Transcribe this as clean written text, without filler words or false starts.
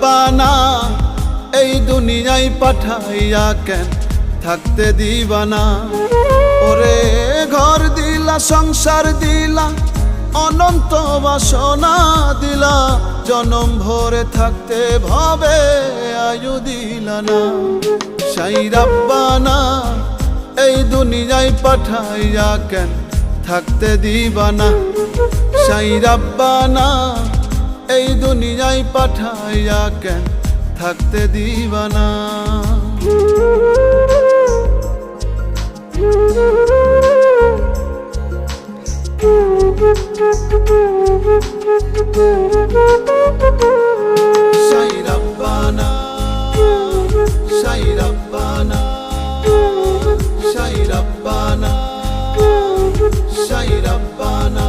রাব্বানা এই দুনিয়ায় পাঠাইয়া কেন থাকতে দিবানা। ওরে ঘর দিলা সংসার দিলা অনন্ত বাসনা দিলা, জনম ভরে থাকতে ভবে আয়ু দিলা না। সাই রাব্বানা এই দুনিয়ায় পাঠাইয়া কেন থাকতে দিবানা। সাই রাব্বানা এই দুনিয়ায় পাঠাইয়া কেন থাকতে দিবানা। সাই রাব্বানা সাই রাব্বানা সাই রাব্বানা সাই রাব্বানা।